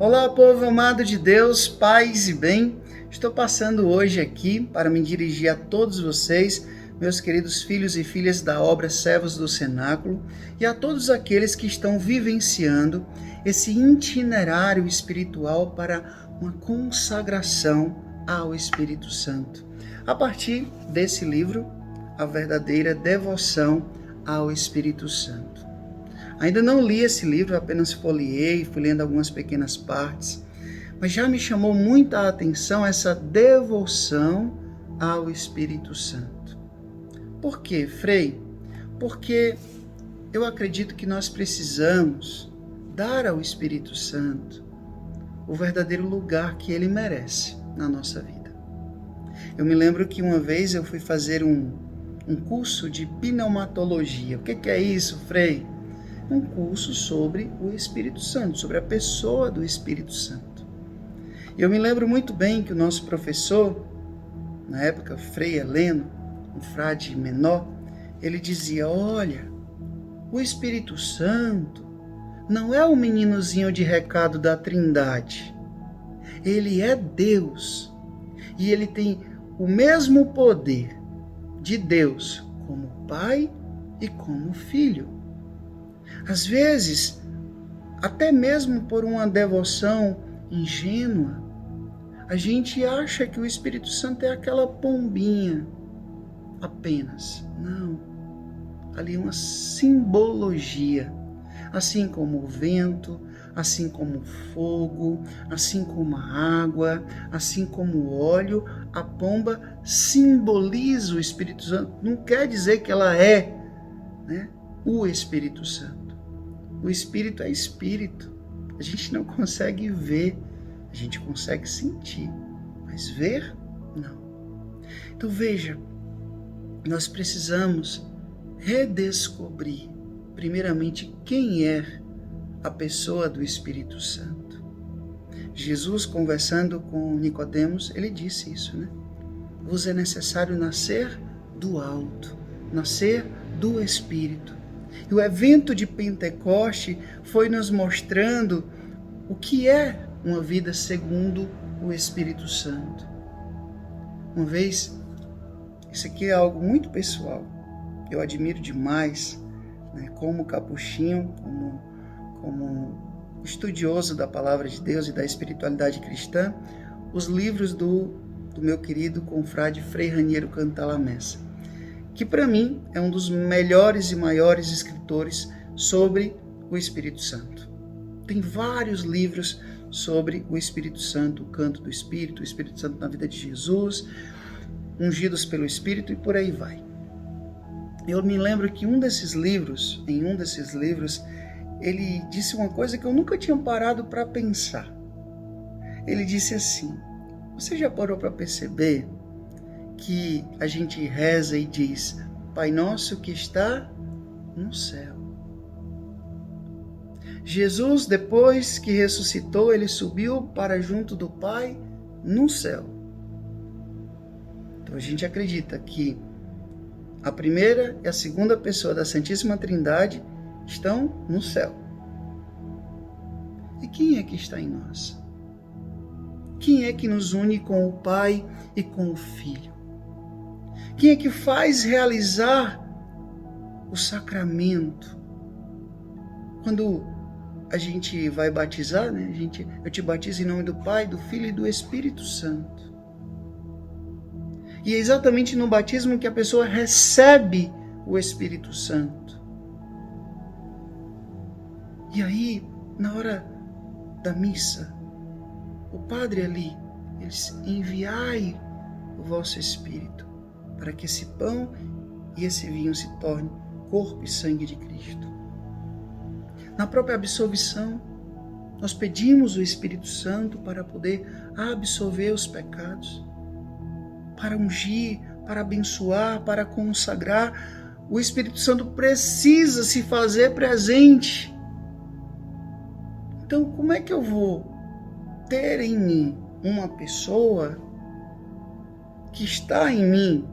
Olá, povo amado de Deus, paz e bem. Estou passando hoje aqui para me dirigir a todos vocês, meus queridos filhos e filhas da obra Servos do Cenáculo, e a todos aqueles que estão vivenciando esse itinerário espiritual para uma consagração ao Espírito Santo. A partir desse livro, A Verdadeira Devoção ao Espírito Santo. Ainda não li esse livro, apenas folheei, fui lendo algumas pequenas partes, mas já me chamou muita atenção essa devoção ao Espírito Santo. Por quê, Frei? Porque eu acredito que nós precisamos dar ao Espírito Santo o verdadeiro lugar que ele merece na nossa vida. Eu me lembro que uma vez eu fui fazer um curso de pneumatologia. O que é isso, Frei? Um curso sobre o Espírito Santo, sobre a pessoa do Espírito Santo. Eu me lembro muito bem que o nosso professor, na época, Frei Heleno, um frade menor, ele dizia: olha, o Espírito Santo não é o meninozinho de recado da Trindade. Ele é Deus e ele tem o mesmo poder de Deus como Pai e como Filho. Às vezes, até mesmo por uma devoção ingênua, a gente acha que o Espírito Santo é aquela pombinha apenas. Não. Ali é uma simbologia. Assim como o vento, assim como o fogo, assim como a água, assim como o óleo, a pomba simboliza o Espírito Santo. Não quer dizer que ela é, o Espírito Santo. O Espírito é Espírito. A gente não consegue ver, a gente consegue sentir, mas ver, não. Então veja, nós precisamos redescobrir, primeiramente, quem é a pessoa do Espírito Santo. Jesus, conversando com Nicodemos, ele disse isso, Vos é necessário nascer do alto, nascer do Espírito. E o evento de Pentecoste foi nos mostrando o que é uma vida segundo o Espírito Santo. Uma vez, isso aqui é algo muito pessoal, eu admiro demais, como capuchinho, como estudioso da palavra de Deus e da espiritualidade cristã, os livros do meu querido confrade Frei Raniero Cantalamessa, que para mim é um dos melhores e maiores escritores sobre o Espírito Santo. Tem vários livros sobre o Espírito Santo, o canto do Espírito, o Espírito Santo na vida de Jesus, ungidos pelo Espírito e por aí vai. Eu me lembro que em um desses livros, ele disse uma coisa que eu nunca tinha parado para pensar. Ele disse assim: você já parou para perceber que a gente reza e diz: Pai nosso que está no céu? Jesus, depois que ressuscitou, ele subiu para junto do Pai no céu. Então a gente acredita que a primeira e a segunda pessoa da Santíssima Trindade estão no céu. E quem é que está em nós? Quem é que nos une com o Pai e com o Filho? Quem é que faz realizar o sacramento? Quando a gente vai batizar, eu te batizo em nome do Pai, do Filho e do Espírito Santo. E é exatamente no batismo que a pessoa recebe o Espírito Santo. E aí, na hora da missa, o padre ali, ele diz: enviai o vosso Espírito, para que esse pão e esse vinho se tornem corpo e sangue de Cristo. Na própria absolvição, nós pedimos o Espírito Santo para poder absolver os pecados, para ungir, para abençoar, para consagrar. O Espírito Santo precisa se fazer presente. Então, como é que eu vou ter em mim uma pessoa que está em mim,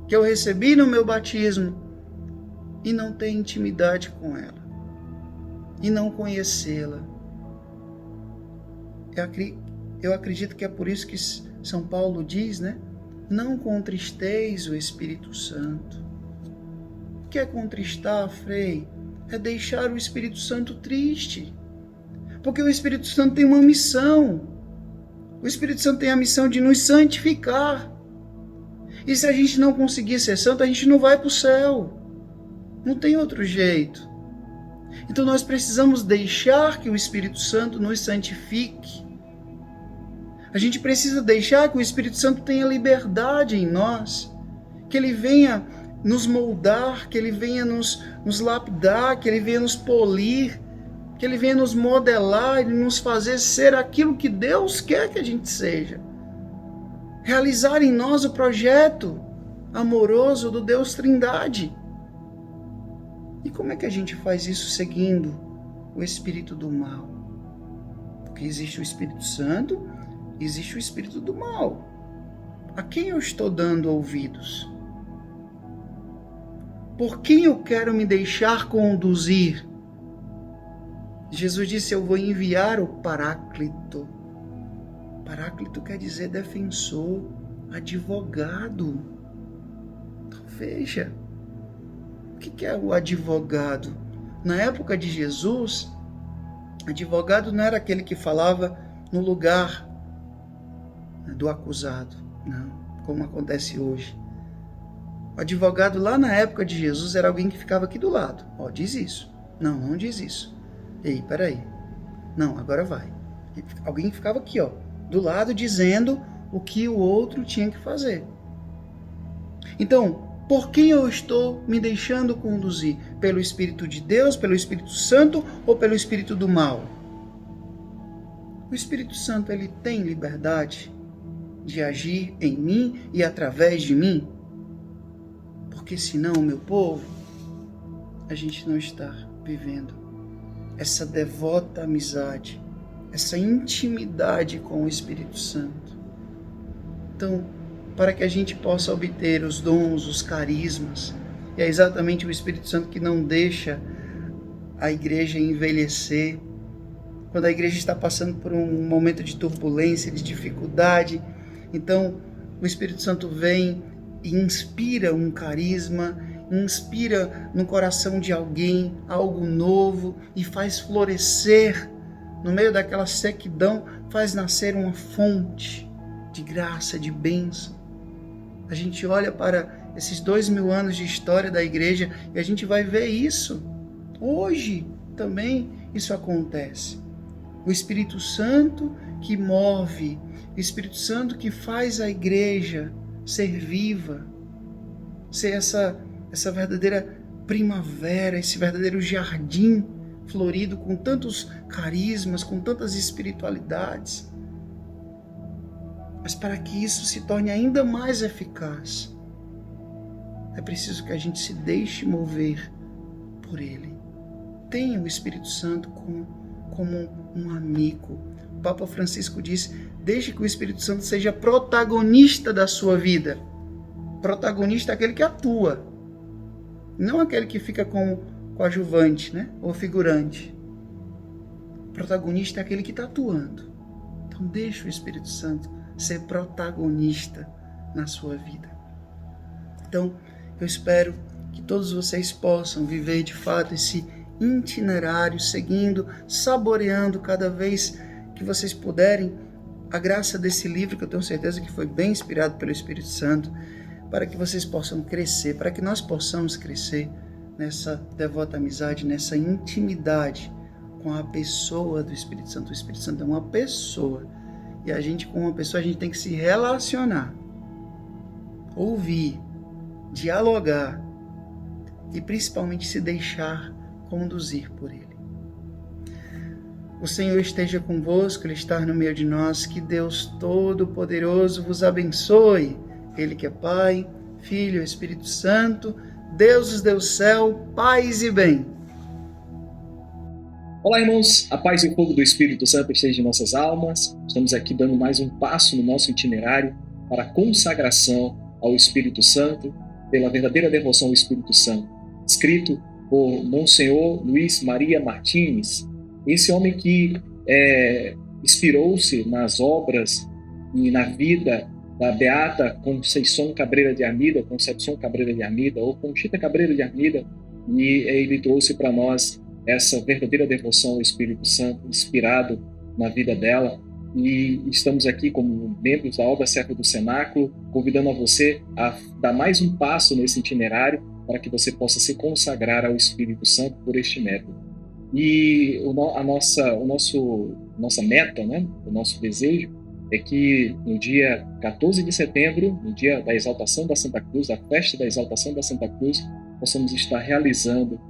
que eu recebi no meu batismo, e não ter intimidade com ela, e não conhecê-la? Eu acredito que é por isso que São Paulo diz, né? Não contristeis o Espírito Santo. O que é contristar, Frei? É deixar o Espírito Santo triste. Porque o Espírito Santo tem uma missão. O Espírito Santo tem a missão de nos santificar. E se a gente não conseguir ser santo, a gente não vai para o céu. Não tem outro jeito. Então nós precisamos deixar que o Espírito Santo nos santifique. A gente precisa deixar que o Espírito Santo tenha liberdade em nós. Que ele venha nos moldar, que ele venha nos lapidar, que ele venha nos polir, que ele venha nos modelar e nos fazer ser aquilo que Deus quer que a gente seja. Realizar em nós o projeto amoroso do Deus Trindade. E como é que a gente faz isso seguindo o espírito do mal? Porque existe o Espírito Santo, existe o espírito do mal. A quem eu estou dando ouvidos? Por quem eu quero me deixar conduzir? Jesus disse, eu vou enviar o Paráclito. Paráclito quer dizer defensor, advogado. Então veja, o que é o advogado? Na época de Jesus, advogado não era aquele que falava no lugar do acusado, não, como acontece hoje. O advogado lá na época de Jesus era alguém que ficava aqui do lado. Ó, diz isso. Não, não diz isso. Ei, peraí. Não, agora vai. Alguém que ficava aqui, ó, do lado, dizendo o que o outro tinha que fazer. Então, por quem eu estou me deixando conduzir? Pelo Espírito de Deus, pelo Espírito Santo ou pelo Espírito do mal? O Espírito Santo, ele tem liberdade de agir em mim e através de mim? Porque senão, meu povo, a gente não está vivendo essa devota amizade, essa intimidade com o Espírito Santo. Então, para que a gente possa obter os dons, os carismas, e é exatamente o Espírito Santo que não deixa a igreja envelhecer. Quando a igreja está passando por um momento de turbulência, de dificuldade, então o Espírito Santo vem e inspira um carisma, inspira no coração de alguém algo novo e faz florescer, no meio daquela sequidão, faz nascer uma fonte de graça, de bênção. A gente olha para esses 2000 anos de história da igreja e a gente vai ver isso. Hoje também isso acontece. O Espírito Santo que move, o Espírito Santo que faz a igreja ser viva, ser essa verdadeira primavera, esse verdadeiro jardim florido com tantos carismas, com tantas espiritualidades. Mas para que isso se torne ainda mais eficaz, é preciso que a gente se deixe mover por Ele. Tenha o Espírito Santo como um amigo. O Papa Francisco diz, deixe que o Espírito Santo seja protagonista da sua vida. Protagonista é aquele que atua, não aquele que fica como coadjuvante, né? Ou figurante. Protagonista é aquele que está atuando. Então deixe o Espírito Santo ser protagonista na sua vida. Então, eu espero que todos vocês possam viver de fato esse itinerário, seguindo, saboreando cada vez que vocês puderem a graça desse livro, que eu tenho certeza que foi bem inspirado pelo Espírito Santo, para que vocês possam crescer, para que nós possamos crescer nessa devota amizade, nessa intimidade com a pessoa do Espírito Santo. O Espírito Santo é uma pessoa, e a gente, com uma pessoa, a gente tem que se relacionar, ouvir, dialogar e principalmente se deixar conduzir por Ele. O Senhor esteja convosco, Ele está no meio de nós. Que Deus Todo-Poderoso vos abençoe. Ele que é Pai, Filho e Espírito Santo, Deus do céu, paz e bem. Olá, irmãos, a paz e o fogo do Espírito Santo esteja em nossas almas. Estamos aqui dando mais um passo no nosso itinerário para a consagração ao Espírito Santo, pela verdadeira devoção ao Espírito Santo, escrito por Monsenhor Luiz Maria Martins, esse homem que inspirou-se nas obras e na vida da Beata Conceição Cabreira de Armida, Concepção Cabreira de Armida, ou Conchita Cabreira de Armida, e ele trouxe para nós essa verdadeira devoção ao Espírito Santo, inspirado na vida dela. E estamos aqui como membros da Obra Serva do Cenáculo, convidando a você a dar mais um passo nesse itinerário para que você possa se consagrar ao Espírito Santo por este método. E a nossa meta, né, o nosso desejo, é que no dia 14 de setembro, no dia da exaltação da Santa Cruz, da festa da exaltação da Santa Cruz, possamos estar realizando,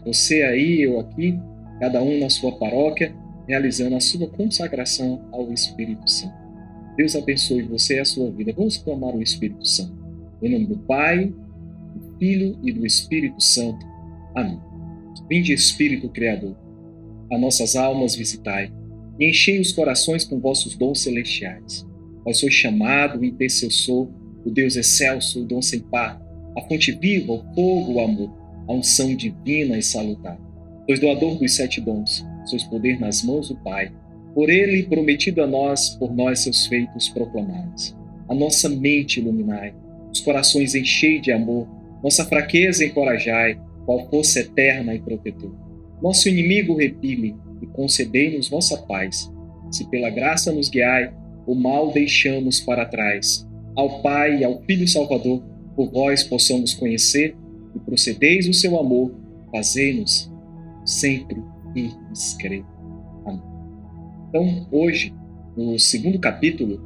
você aí, eu aqui, cada um na sua paróquia, realizando a sua consagração ao Espírito Santo. Deus abençoe você e a sua vida. Vamos clamar o Espírito Santo. Em nome do Pai, do Filho e do Espírito Santo. Amém. Vinde, Espírito Criador, a nossas almas visitai, e enchei os corações com vossos dons celestiais. Vós sois chamado, o intercessor, o Deus excelso, o dom sem par, a fonte viva, o fogo, o amor, a unção divina e salutar. Sois doador dos 7 dons, sois poder nas mãos do Pai, por ele prometido a nós, por nós seus feitos proclamados. A nossa mente iluminai, os corações enchei de amor, nossa fraqueza encorajai, qual força eterna e protetor. Nosso inimigo repile, e concedei-nos vossa paz. Se pela graça nos guiai, o mal deixamos para trás. Ao Pai e ao Filho Salvador, por vós possamos conhecer, e procedeis o seu amor, fazei-nos sempre firmes crer. Amém. Então, hoje, no segundo capítulo,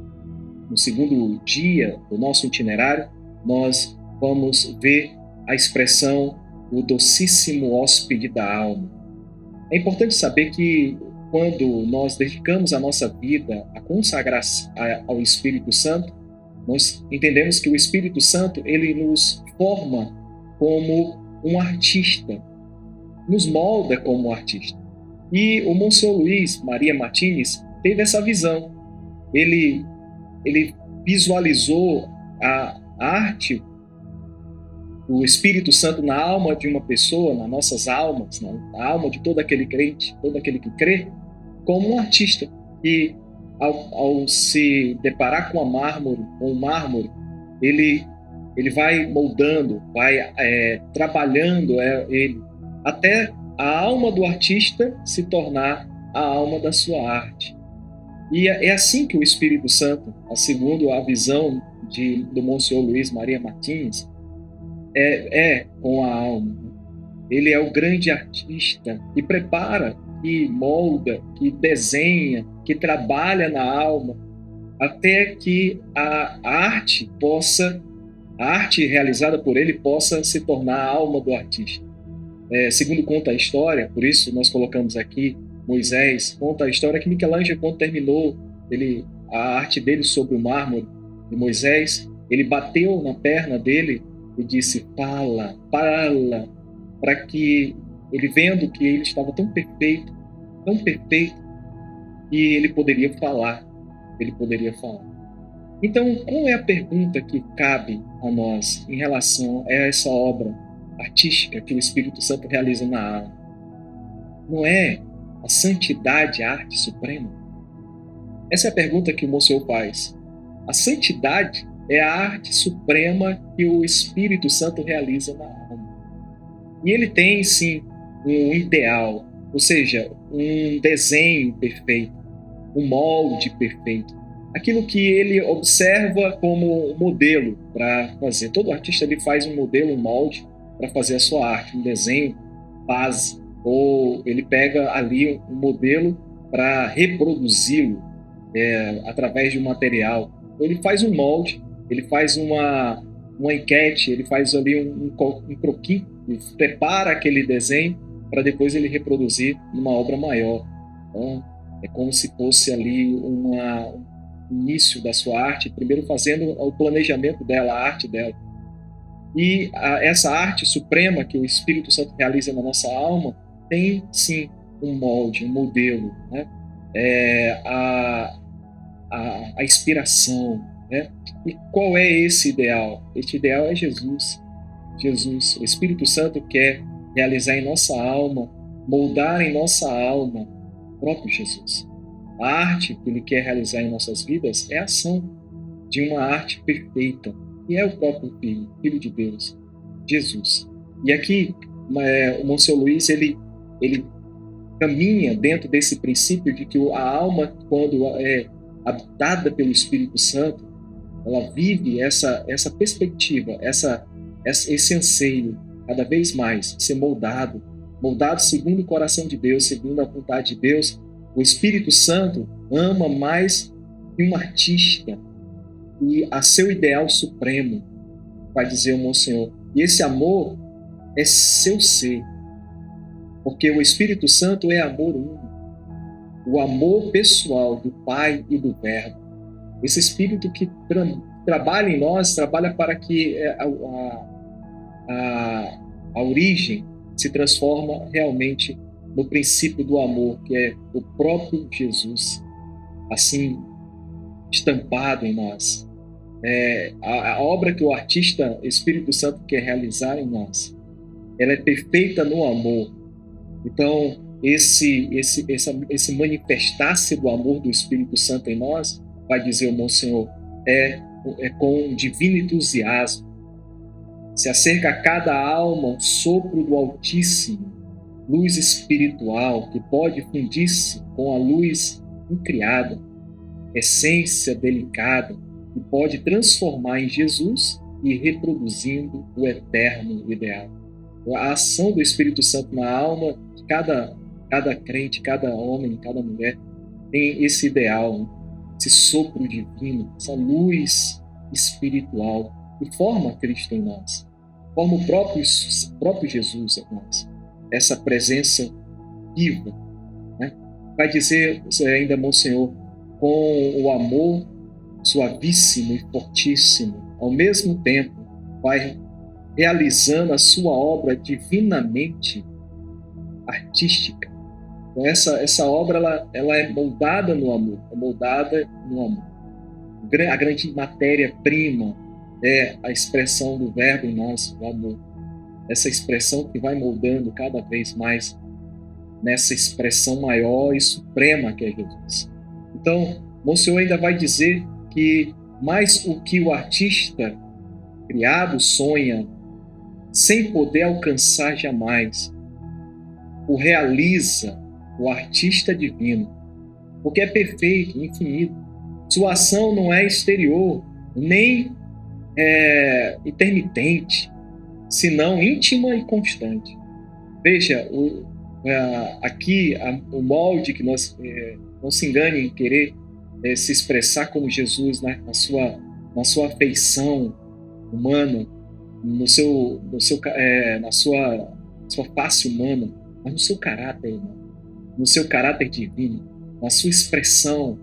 no segundo dia do nosso itinerário, nós vamos ver a expressão o docíssimo hóspede da alma. É importante saber que quando nós dedicamos a nossa vida a consagrar ao Espírito Santo, nós entendemos que o Espírito Santo ele nos forma como um artista, nos molda como um artista. E o Monsenhor Luiz Maria Martins teve essa visão. Ele visualizou a arte o Espírito Santo na alma de uma pessoa, nas nossas almas, na alma de todo aquele crente, todo aquele que crê, como um artista. E ao se deparar com o mármore, ele vai moldando, vai trabalhando ele, até a alma do artista se tornar a alma da sua arte. E é assim que o Espírito Santo, segundo a visão do Monsenhor Luiz Maria Martins, com a alma. Ele é o grande artista que prepara, que molda, que desenha, que trabalha na alma, até que a arte realizada por ele possa se tornar a alma do artista. Segundo conta a história, por isso nós colocamos aqui Moisés, conta a história que Michelangelo, quando terminou a arte dele sobre o mármore de Moisés, ele bateu na perna dele e disse, fala, para que ele, vendo que ele estava tão perfeito, que ele poderia falar. Então, qual é a pergunta que cabe a nós em relação a essa obra artística que o Espírito Santo realiza na alma? Não é a santidade a arte suprema? Essa é a pergunta que o Monsenhor faz. A santidade é a arte suprema que o Espírito Santo realiza na alma. E ele tem, sim, um ideal, ou seja, um desenho perfeito, um molde perfeito. Aquilo que ele observa como modelo para fazer. Todo artista ele faz um modelo, um molde para fazer a sua arte, um desenho base. Ou ele pega ali um modelo para reproduzi-lo através de um material. Ele faz um molde, ele faz uma enquete, ele faz ali um croquis, ele prepara aquele desenho para depois ele reproduzir numa obra maior. Então, é como se fosse ali um início da sua arte, primeiro fazendo o planejamento dela, a arte dela. E essa arte suprema que o Espírito Santo realiza na nossa alma tem, sim, um molde, um modelo, né? A inspiração, né? E qual é esse ideal? Este ideal é Jesus. O Espírito Santo quer realizar em nossa alma, moldar em nossa alma o próprio Jesus. A arte que ele quer realizar em nossas vidas é a ação de uma arte perfeita, que é o próprio Filho de Deus, Jesus. E aqui, o Monsenhor Luiz, ele caminha dentro desse princípio de que a alma, quando é habitada pelo Espírito Santo, ela vive essa perspectiva, esse anseio, cada vez mais, ser moldado segundo o coração de Deus, segundo a vontade de Deus. O Espírito Santo ama mais que um artista e a seu ideal supremo, vai dizer o Monsenhor. E esse amor é seu ser, porque o Espírito Santo é amor único, o amor pessoal do Pai e do Verbo. Esse Espírito que trabalha em nós, trabalha para que a origem se transforma realmente no princípio do amor, que é o próprio Jesus, assim estampado em nós. A obra que o artista Espírito Santo quer realizar em nós, ela é perfeita no amor. Então, esse manifestar-se do amor do Espírito Santo em nós, vai dizer o Monsenhor, é com divino entusiasmo. Se acerca a cada alma um sopro do Altíssimo, luz espiritual que pode fundir-se com a luz incriada, essência delicada que pode transformar em Jesus e reproduzindo o eterno ideal. A ação do Espírito Santo na alma de cada crente, cada homem, cada mulher tem esse ideal, esse sopro divino, essa luz espiritual que forma Cristo em nós, forma o próprio Jesus em nós, essa presença viva, né? Vai dizer ainda, Monsenhor, com o amor suavíssimo e fortíssimo, ao mesmo tempo vai realizando a sua obra divinamente artística. Então, essa obra ela é moldada no amor, A grande matéria-prima é a expressão do Verbo em nós, o amor. Essa expressão que vai moldando cada vez mais nessa expressão maior e suprema que é Jesus. Então, Monsenhor ainda vai dizer que mais o que o artista criado sonha, sem poder alcançar jamais, o realiza o artista divino, porque é perfeito, infinito. Sua ação não é exterior, nem intermitente, senão íntima e constante. Veja, aqui o molde que nós não se engane em querer se expressar como Jesus, né, na sua afeição humana, na sua face humana, mas no seu caráter humano, no seu caráter divino, na sua expressão,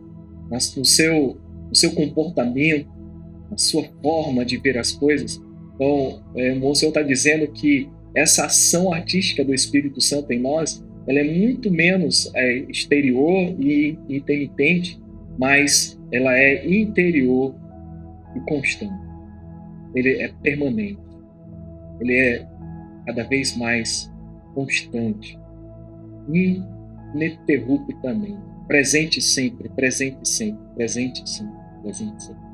no seu comportamento, na sua forma de ver as coisas. Então, o Monsenhor está dizendo que essa ação artística do Espírito Santo em nós, ela é muito menos exterior e intermitente, mas ela é interior e constante. Ele é permanente. Ele é cada vez mais constante, ininterruptamente, presente sempre, presente sempre, presente sempre, presente sempre.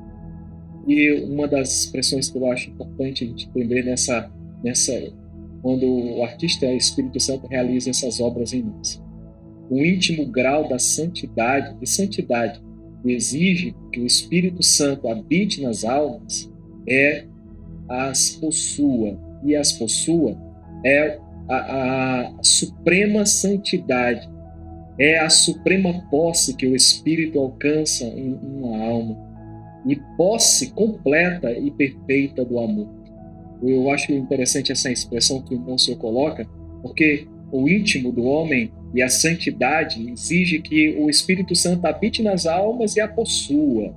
E uma das expressões que eu acho importante a gente entender quando o artista Espírito Santo realiza essas obras em nós, o íntimo grau da santidade que exige que o Espírito Santo habite nas almas as possua, e as possua é a suprema santidade, é a suprema posse que o Espírito alcança em uma alma, e posse completa e perfeita do amor. Eu acho interessante essa expressão que o Monsenhor coloca, porque o íntimo do homem e a santidade exige que o Espírito Santo habite nas almas e a possua.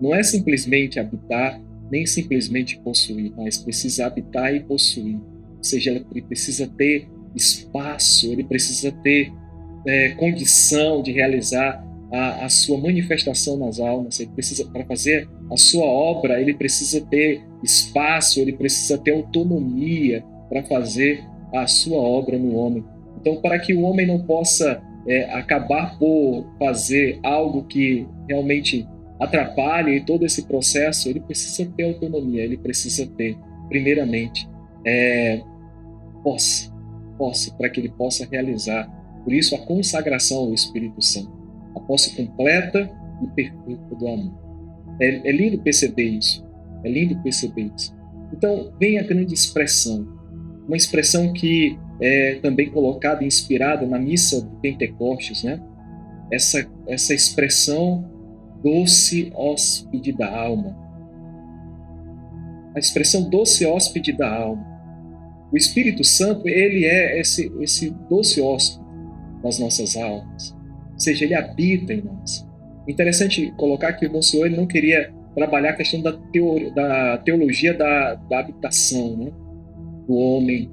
Não é simplesmente habitar, nem simplesmente possuir, mas precisa habitar e possuir. Ou seja, ele precisa ter espaço, ele precisa ter condição de realizar a sua manifestação nas almas. Ele precisa, para fazer a sua obra, ele precisa ter espaço, ele precisa ter autonomia para fazer a sua obra no homem. Então, para que o homem não possa acabar por fazer algo que realmente atrapalhe todo esse processo, ele precisa ter autonomia, ele precisa ter, primeiramente, posse, para que ele possa realizar. Por isso, a consagração ao Espírito Santo, a posse completa e perfeita do amor. É lindo perceber isso, é lindo perceber isso. Então, vem a grande expressão, uma expressão que é também colocada e inspirada na missa de Pentecostes, né? Essa expressão doce hóspede da alma. A expressão doce hóspede da alma. O Espírito Santo, ele é esse doce hóspede das nossas almas. Ou seja, ele habita em nós. Interessante colocar que o Monsenhor ele não queria trabalhar a questão da teologia da habitação, né? Do homem,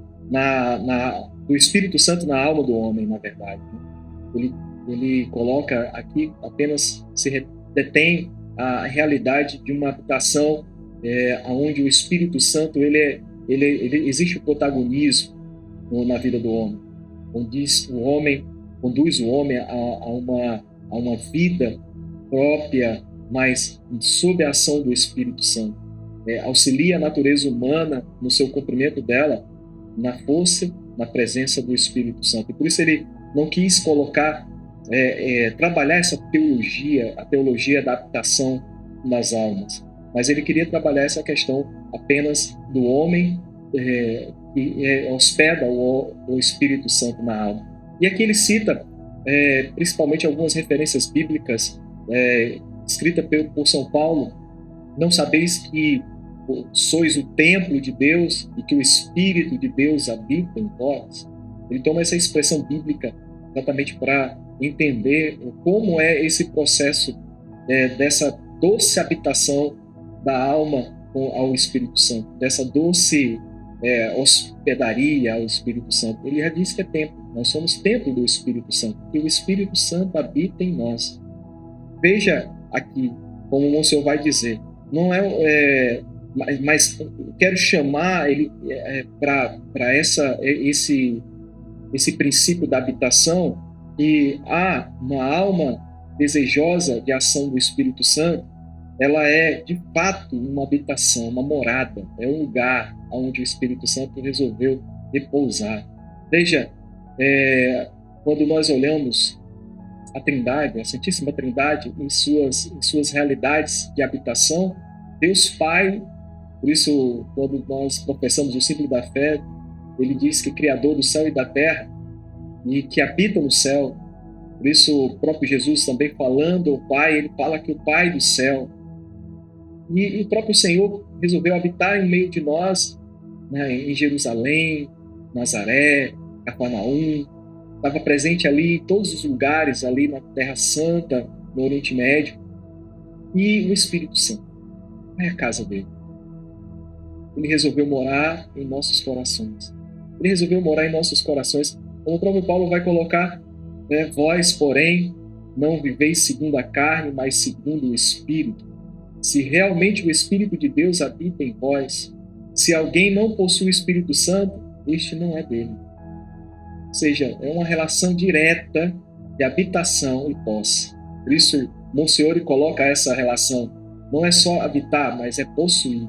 do Espírito Santo na alma do homem, na verdade. Né? Ele coloca aqui apenas, se detém a realidade de uma habitação onde o Espírito Santo ele existe o protagonismo na vida do homem. Conduz o homem a uma vida própria, mas sob a ação do Espírito Santo. Auxilia a natureza humana no seu cumprimento dela, na força, na presença do Espírito Santo. E por isso ele não quis colocar, trabalhar essa teologia, a teologia da habitação nas almas, mas ele queria trabalhar essa questão apenas do homem que hospeda o Espírito Santo na alma. E aqui ele cita principalmente algumas referências bíblicas escritas por São Paulo. Não sabeis que sois o templo de Deus e que o Espírito de Deus habita em vós? Ele toma essa expressão bíblica exatamente para entender como é esse processo dessa doce habitação da alma ao Espírito Santo, dessa doce hospedaria ao Espírito Santo. Ele já disse que é templo, nós somos templo do Espírito Santo, e o Espírito Santo habita em nós. Veja aqui, como o Monsenhor vai dizer, não mas quero chamar ele para esse princípio da habitação, que há uma alma desejosa de ação do Espírito Santo, ela é de fato uma habitação, uma morada, é um lugar onde o Espírito Santo resolveu repousar. Veja, quando nós olhamos a Trindade, a Santíssima Trindade, em suas realidades de habitação, Deus Pai, por isso, quando nós professamos o símbolo da fé, ele diz que é Criador do céu e da terra, e que habita no céu. Por isso, o próprio Jesus também falando ao Pai, ele fala que o Pai do céu. E o próprio Senhor resolveu habitar em meio de nós, né, em Jerusalém, Nazaré, Cafarnaum, estava presente ali em todos os lugares, ali na Terra Santa, no Oriente Médio. E o Espírito Santo é a casa dele. Ele resolveu morar em nossos corações. Ele resolveu morar em nossos corações. Como o próprio Paulo vai colocar, vós, porém, não viveis segundo a carne, mas segundo o Espírito. Se realmente o Espírito de Deus habita em vós, se alguém não possui o Espírito Santo, este não é dele. Ou seja, é uma relação direta de habitação e posse. Por isso, Monsenhor coloca essa relação. Não é só habitar, mas é possuir.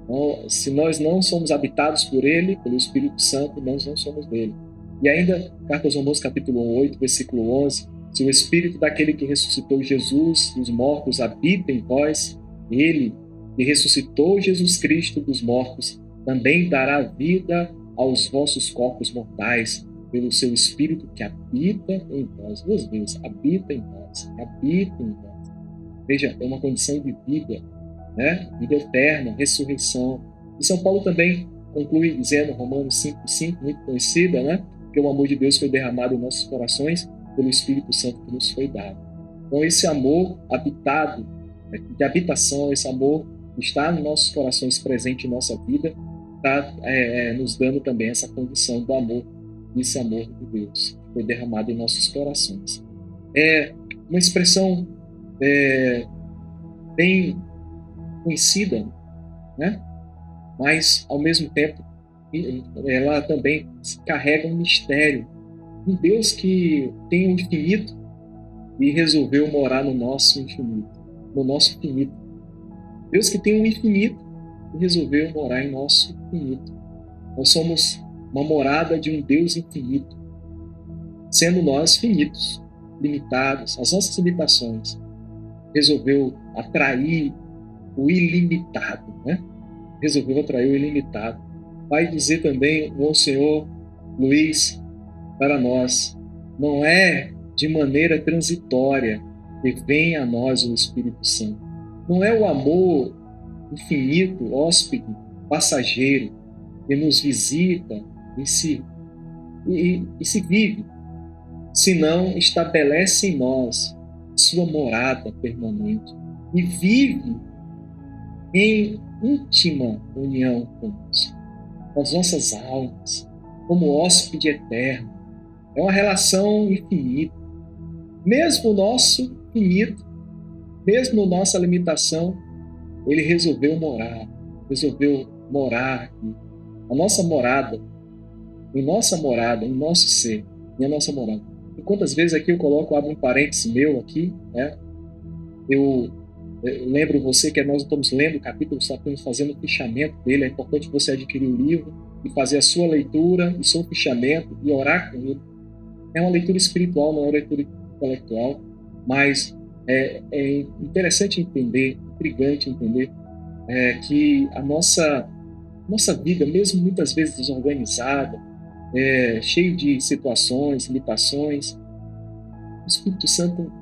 Então, se nós não somos habitados por ele, pelo Espírito Santo, nós não somos dele. E ainda, Carta aos Romanos, capítulo 8, versículo 11, se o Espírito daquele que ressuscitou Jesus dos mortos habita em vós, ele que ressuscitou Jesus Cristo dos mortos também dará vida aos vossos corpos mortais pelo seu Espírito que habita em vós. Duas vezes, habita em vós, habita em vós. Veja, é uma condição de vida, né? Vida eterna, ressurreição. E São Paulo também conclui dizendo, Romanos 5,5, muito conhecida, né? Que o amor de Deus foi derramado em nossos corações pelo Espírito Santo que nos foi dado. Então, esse amor habitado, de habitação, esse amor que está nos nossos corações, presente em nossa vida, está nos dando também essa condição do amor, esse amor de Deus que foi derramado em nossos corações. É uma expressão bem conhecida, né? Mas, ao mesmo tempo, ela também carrega um mistério, Um Deus que tem o infinito e resolveu morar no nosso infinito. No nosso finito. Deus que tem um infinito e resolveu morar em nosso finito. Nós somos uma morada de um Deus infinito, sendo nós finitos, limitados, as nossas limitações. Resolveu atrair o ilimitado, né? Resolveu atrair o ilimitado. Vai dizer também o Senhor Luiz para nós, não é de maneira transitória que vem a nós o Espírito Santo. Não é o amor infinito, hóspede, passageiro, que nos visita e se vive, senão estabelece em nós sua morada permanente e vive em íntima união conosco, com as nossas almas, como hóspede eterno. É uma relação infinita. Mesmo o nosso finito, mesmo nossa limitação, ele resolveu morar aqui. A nossa morada, em nosso ser, em a nossa morada. E quantas vezes aqui abro um parênteses meu aqui, né? Eu lembro você que nós estamos lendo o capítulo, estamos fazendo o fichamento dele. É importante você adquirir o livro e fazer a sua leitura e seu fichamento e orar com ele. É uma leitura espiritual, não é uma leitura intelectual, mas é interessante entender, intrigante entender que a nossa vida, mesmo muitas vezes desorganizada, cheio de situações, limitações, o Espírito Santo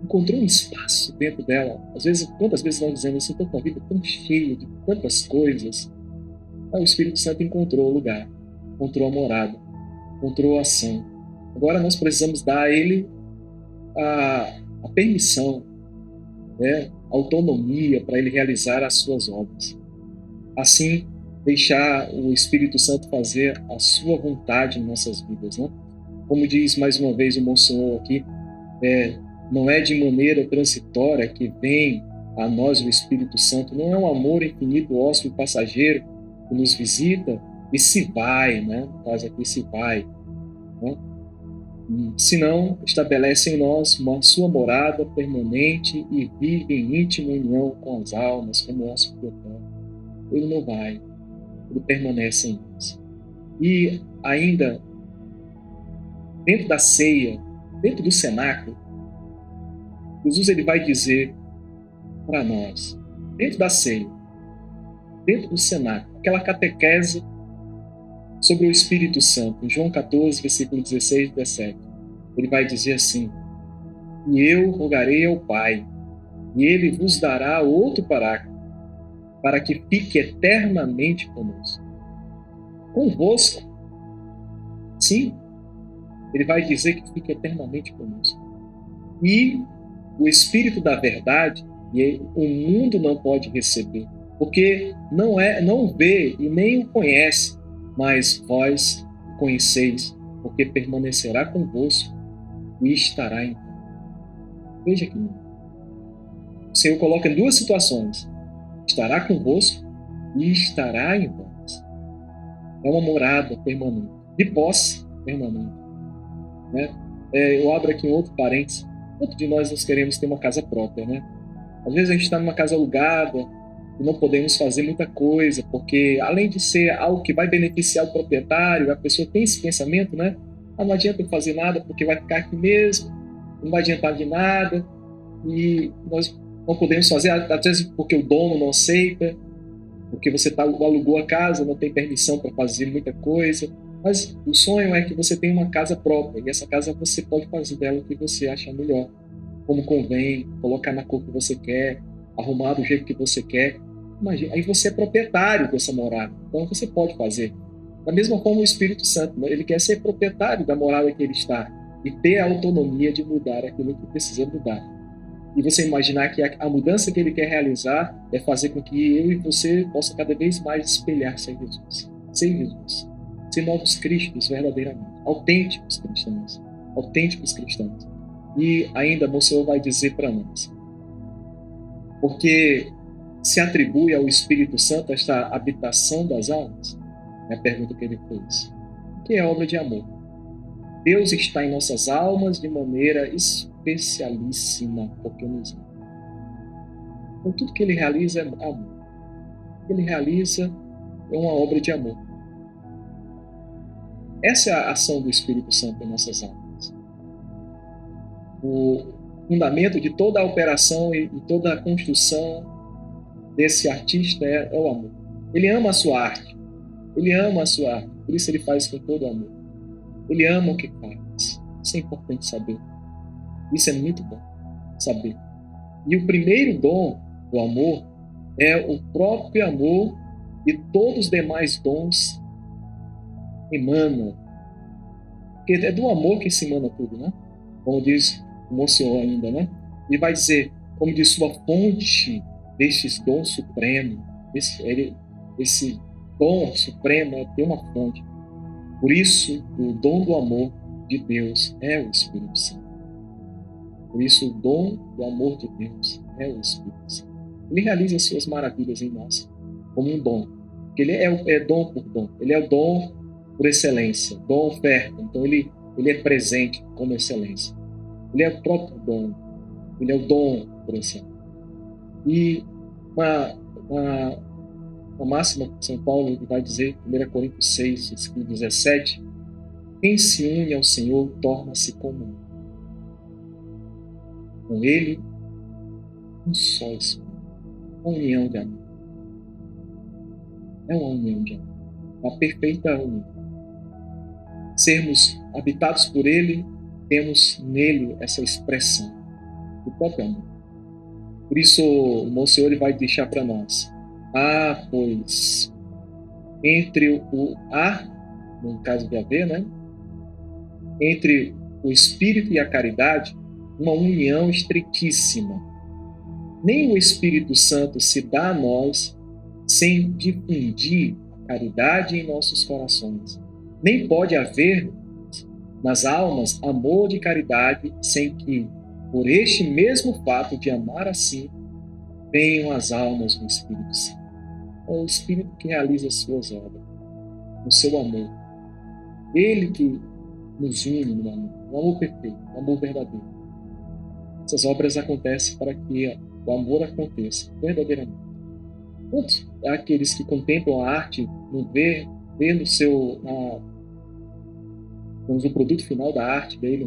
encontrou um espaço dentro dela. Às vezes, quantas vezes nós dizemos assim, tanta vida tão cheia de tantas coisas, o Espírito Santo encontrou o lugar, encontrou a morada, encontrou a ação. Agora nós precisamos dar a ele a permissão, a autonomia para ele realizar as suas obras. Assim, deixar o Espírito Santo fazer a sua vontade em nossas vidas, né? Como diz mais uma vez o Monsenhor aqui, não é de maneira transitória que vem a nós o Espírito Santo, não é um amor infinito, hóspede passageiro que nos visita e se vai, né? No caso aqui, se vai, né? Senão estabelece em nós uma sua morada permanente e vive em íntima união com as almas, como nosso eterno. Ele não vai, ele permanece em nós. E ainda, dentro da ceia, dentro do cenáculo, Jesus ele vai dizer para nós, dentro da ceia, dentro do cenáculo, aquela catequese sobre o Espírito Santo, em João 14, versículo 16 e 17. Ele vai dizer assim: e eu rogarei ao Pai, e ele vos dará outro Paráclito, para que fique eternamente conosco. Convosco. Sim, ele vai dizer que fique eternamente conosco. E o Espírito da verdade, e o mundo não pode receber, porque não vê e nem o conhece, mas vós o conheceis, porque permanecerá convosco e estará em vós. Veja aqui. O Senhor coloca em duas situações: estará convosco e estará em vós. É uma morada permanente, de posse permanente, né? Eu abro aqui um outro parênteses. Quanto de nós queremos ter uma casa própria, né? Às vezes a gente está numa casa alugada e não podemos fazer muita coisa, porque além de ser algo que vai beneficiar o proprietário, a pessoa tem esse pensamento, né? Não adianta eu fazer nada porque vai ficar aqui mesmo, não vai adiantar de nada, e nós não podemos fazer, às vezes porque o dono não aceita, porque você alugou a casa, não tem permissão para fazer muita coisa. Mas o sonho é que você tenha uma casa própria, e essa casa você pode fazer dela o que você acha melhor, como convém, colocar na cor que você quer, arrumar do jeito que você quer. Imagina, aí você é proprietário dessa morada, então você pode fazer. Da mesma forma o Espírito Santo, ele quer ser proprietário da morada que ele está e ter a autonomia de mudar aquilo que precisa mudar. E você imaginar que a mudança que ele quer realizar é fazer com que eu e você possa cada vez mais espelhar-se em Jesus, ser Jesus, ser novos cristos verdadeiramente, autênticos cristãos. E ainda o Senhor vai dizer para nós, porque se atribui ao Espírito Santo esta habitação das almas, é a pergunta que ele fez, que é obra de amor. Deus está em nossas almas de maneira especialíssima, porque nos ama. Então, tudo que Ele realiza é amor. O que Ele realiza é uma obra de amor. Essa é a ação do Espírito Santo em nossas almas. O fundamento de toda a operação e toda a construção desse artista é o amor. Ele ama a sua arte. Ele ama a sua arte. Por isso ele faz com todo amor. Ele ama o que faz. Isso é importante saber. Isso é muito bom saber. E o primeiro dom do amor é o próprio amor, e todos os demais dons emanam. Porque é do amor que se emana tudo, né? Como diz o Monsenhor ainda, né? Ele vai dizer, como diz, sua fonte destes dons supremos, esse dom supremo tem uma fonte. Por isso, o dom do amor de Deus é o Espírito Santo. Por isso, o dom do amor de Deus é o Espírito Santo. Ele realiza as suas maravilhas em nós como um dom. Porque ele é dom por dom. Ele é o dom por excelência, dom oferta. Então, ele é presente como excelência. Ele é o próprio dom. Ele é o dom por excelência. E uma máxima que São Paulo vai dizer, 1 Coríntios 6, versículo 17, quem se une ao Senhor torna-se comum. Com Ele, um só Espírito. Uma união de amor. É uma união de amor. Uma perfeita união. Sermos habitados por Ele, temos nele essa expressão do próprio amor. Por isso, o Monsenhor vai deixar para nós. Pois, entre o no caso de haver, né? Entre o Espírito e a caridade, uma união estreitíssima. Nem o Espírito Santo se dá a nós sem difundir a caridade em nossos corações. Nem pode haver nas almas amor de caridade sem que, por este mesmo fato de amar assim, venham as almas do Espírito Santo. É o Espírito que realiza as suas obras, no seu amor. Ele que nos une no amor perfeito, no amor verdadeiro. Essas obras acontecem para que o amor aconteça verdadeiramente. Quantos aqueles que contemplam a arte, no ver no seu, no produto final da arte dele,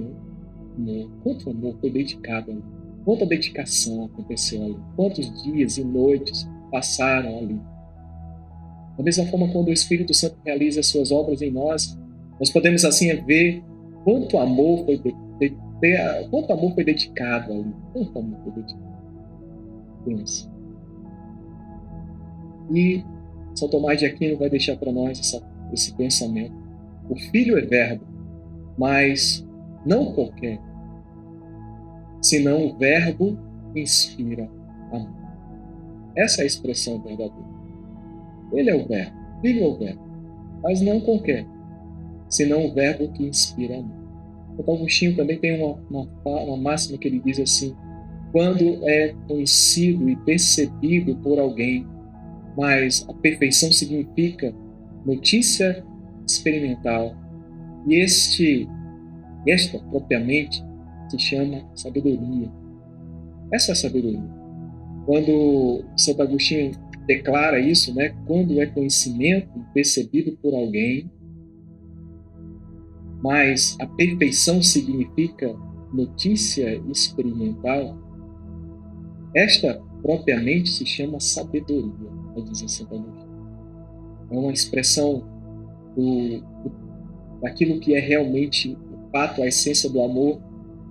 né? Quanto amor foi dedicado ali? Quanta dedicação aconteceu ali? Quantos dias e noites passaram ali? Da mesma forma, quando o Espírito Santo realiza as suas obras em nós, nós podemos assim ver quanto amor foi dedicado ali. Quanto amor foi dedicado. Pensa. E São Tomás de Aquino vai deixar para nós esse pensamento. O Filho é verbo, mas não qualquer, senão o verbo inspira amor. Essa é a expressão verdadeira. Ele é o verbo, o Filho é o verbo, mas não qualquer, senão o verbo que inspira amor. O Agostinho também tem uma máxima que ele diz assim: quando é conhecido e percebido por alguém, mas a perfeição significa notícia experimental, e esta propriamente se chama sabedoria. Essa é a sabedoria. Quando Santo Agostinho declara isso, né? Quando é conhecimento percebido por alguém, mas a perfeição significa notícia experimental, esta propriamente se chama sabedoria, vai dizer Santo Agostinho. É uma expressão daquilo que é realmente o fato, a essência do amor.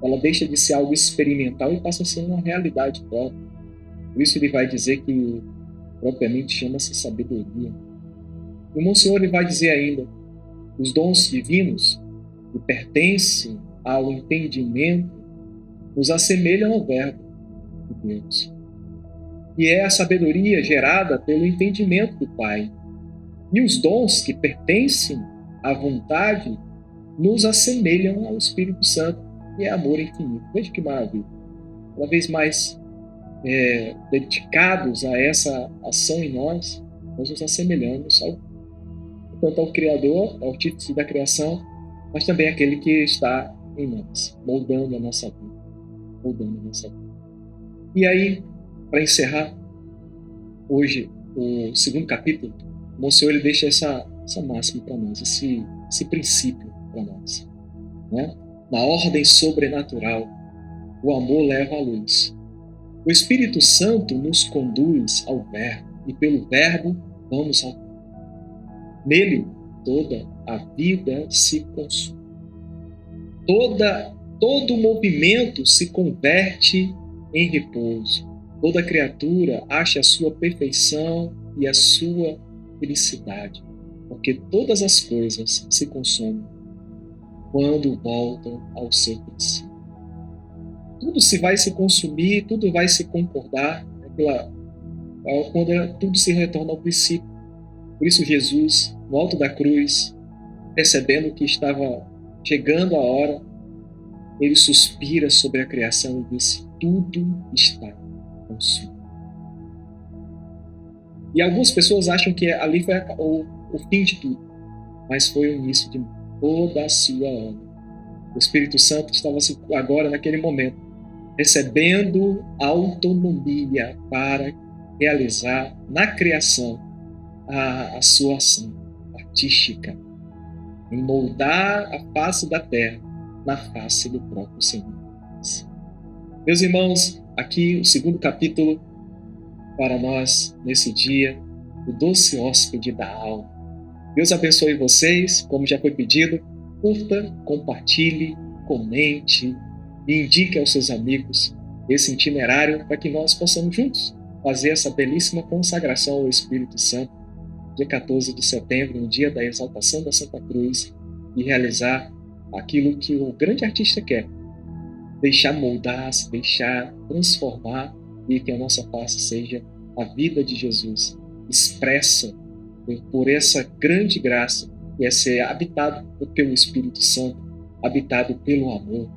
Ela deixa de ser algo experimental e passa a ser uma realidade própria. Por isso ele vai dizer que propriamente chama-se sabedoria. E o Monsenhor ele vai dizer ainda: os dons divinos que pertencem ao entendimento nos assemelham ao verbo de Deus, que é a sabedoria gerada pelo entendimento do Pai. E os dons que pertencem à vontade nos assemelham ao Espírito Santo, que é amor infinito. Veja que maravilha. Cada vez mais dedicados a essa ação em nós, nós nos assemelhamos ao Criador, ao artífice da criação, mas também aquele que está em nós, moldando a nossa vida, moldando a nossa vida. E aí, para encerrar, hoje, o segundo capítulo, o Monsenhor ele deixa essa máxima para nós, esse princípio para nós. Né? Na ordem sobrenatural, o amor leva à luz. O Espírito Santo nos conduz ao Verbo, e pelo Verbo vamos ao Pai. Nele, toda a vida se consome. Todo movimento se converte em repouso. Toda criatura acha a sua perfeição e a sua felicidade, porque todas as coisas se consomem quando voltam ao seu princípio. Tudo se vai se consumir, tudo vai se concordar quando tudo se retorna ao princípio. Por isso Jesus, no alto da cruz, percebendo que estava chegando a hora, ele suspira sobre a criação e disse: tudo está consumido. E algumas pessoas acham que ali foi o fim de tudo, mas foi o início de toda a sua obra. O Espírito Santo estava agora, naquele momento, recebendo autonomia para realizar na criação a sua ação artística, em moldar a face da terra na face do próprio Senhor. Meus irmãos, aqui o segundo capítulo para nós nesse dia, o doce hóspede da alma. Deus abençoe vocês, como já foi pedido, curta, compartilhe, comente e indique aos seus amigos esse itinerário para que nós possamos juntos fazer essa belíssima consagração ao Espírito Santo, dia 14 de setembro, no dia da exaltação da Santa Cruz, e realizar aquilo que o grande artista quer, deixar moldar, se deixar transformar, e que a nossa face seja a vida de Jesus, expressa por essa grande graça, que é ser habitado pelo Espírito Santo, habitado pelo amor,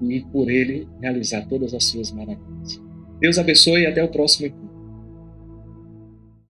e por ele realizar todas as suas maravilhas. Deus abençoe e até o próximo encontro.